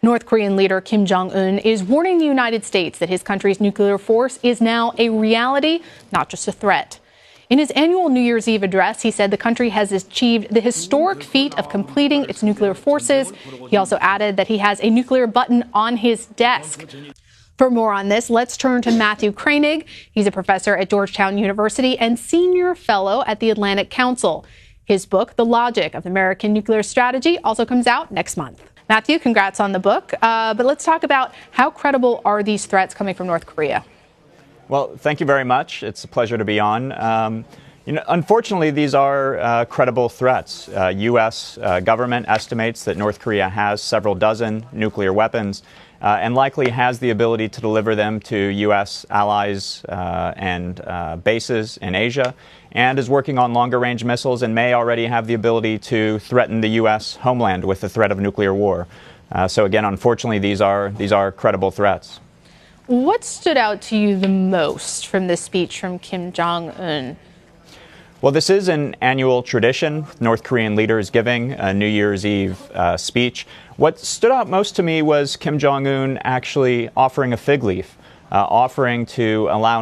North Korean leader Kim Jong Un is warning the United States that his country's nuclear force is now a reality, not just a threat. In his annual New Year's Eve address, he said the country has achieved the historic feat of completing its nuclear forces. He also added that he has a nuclear button on his desk. For more on this, let's turn to Matthew Kroenig. He's a professor at Georgetown University and senior fellow at the Atlantic Council. His book, The Logic of American Nuclear Strategy, also comes out next month. Matthew, congrats on the book. But let's talk about how credible are these threats coming from North Korea? Well, thank you very much. It's a pleasure to be on. Unfortunately, these are credible threats. U.S. government estimates that North Korea has several dozen nuclear weapons and likely has the ability to deliver them to U.S. allies and bases in Asia, and is working on longer-range missiles and may already have the ability to threaten the U.S. homeland with the threat of nuclear war. So again, unfortunately, these are credible threats. What stood out to you the most from this speech from Kim Jong Un? Well, this is an annual tradition, North Korean leaders giving a New Year's Eve speech. What stood out most to me was Kim Jong Un actually offering a fig leaf, offering to allow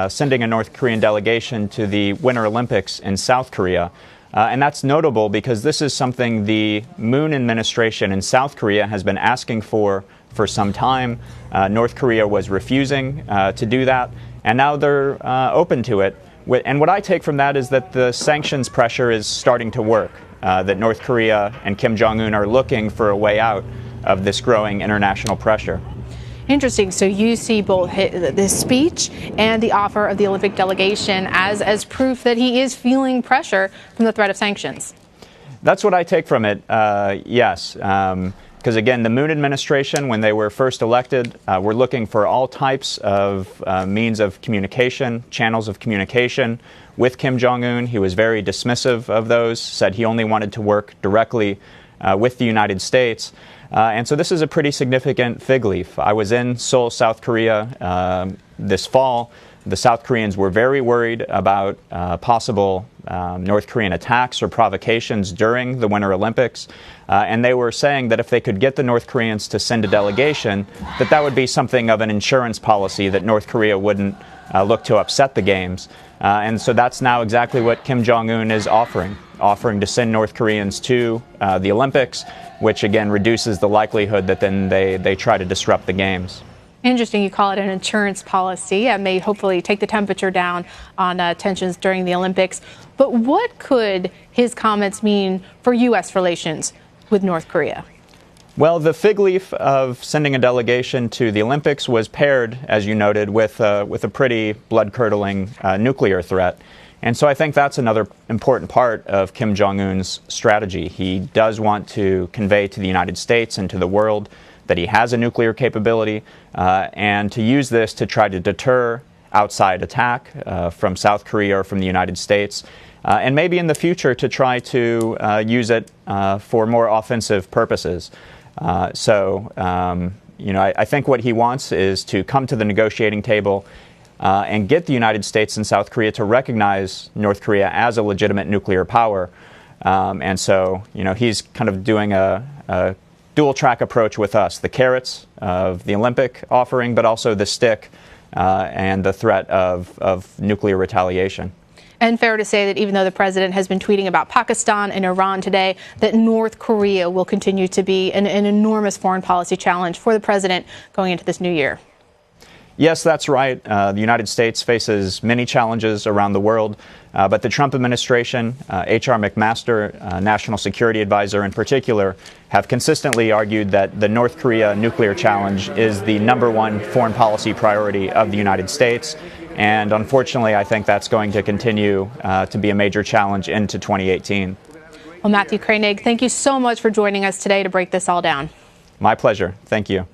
sending a North Korean delegation to the Winter Olympics in South Korea. And that's notable because this is something the Moon administration in South Korea has been asking for some time. North Korea was refusing to do that, and now they're open to it. And what I take from that is that the sanctions pressure is starting to work, that North Korea and Kim Jong Un are looking for a way out of this growing international pressure. Interesting. So you see both this speech and the offer of the Olympic delegation as proof that he is feeling pressure from the threat of sanctions. That's what I take from it, yes. Because again, the Moon administration, when they were first elected, were looking for all types of means of communication, channels of communication with Kim Jong Un. He was very dismissive of those, said he only wanted to work directly with the United States. And so this is a pretty significant fig leaf. I was in Seoul, South Korea this fall. The South Koreans were very worried about possible North Korean attacks or provocations during the Winter Olympics. And they were saying that if they could get the North Koreans to send a delegation, that would be something of an insurance policy, that North Korea wouldn't look to upset the games. And so that's now exactly what Kim Jong Un is offering to send North Koreans to the Olympics, which again reduces the likelihood that then they try to disrupt the games. Interesting, you call it an insurance policy. It may hopefully take the temperature down on tensions during the Olympics. But what could his comments mean for U.S. relations with North Korea? Well, the fig leaf of sending a delegation to the Olympics was paired, as you noted, with a pretty blood-curdling nuclear threat. And so I think that's another important part of Kim Jong Un's strategy. He does want to convey to the United States and to the world that he has a nuclear capability, and to use this to try to deter outside attack from South Korea or from the United States, and maybe in the future to try to use it for more offensive purposes. I think what he wants is to come to the negotiating table and get the United States and South Korea to recognize North Korea as a legitimate nuclear power. And so, he's kind of doing a dual-track approach with us, the carrots of the Olympic offering, but also the stick and the threat of nuclear retaliation. And fair to say that even though the president has been tweeting about Pakistan and Iran today, that North Korea will continue to be an enormous foreign policy challenge for the president going into this new year. Yes, that's right. The United States faces many challenges around the world, but the Trump administration, H.R. McMaster, National Security Advisor in particular, have consistently argued that the North Korea nuclear challenge is the #1 foreign policy priority of the United States. And unfortunately, I think that's going to continue to be a major challenge into 2018. Well, Matthew Kroenig, thank you so much for joining us today to break this all down. My pleasure. Thank you.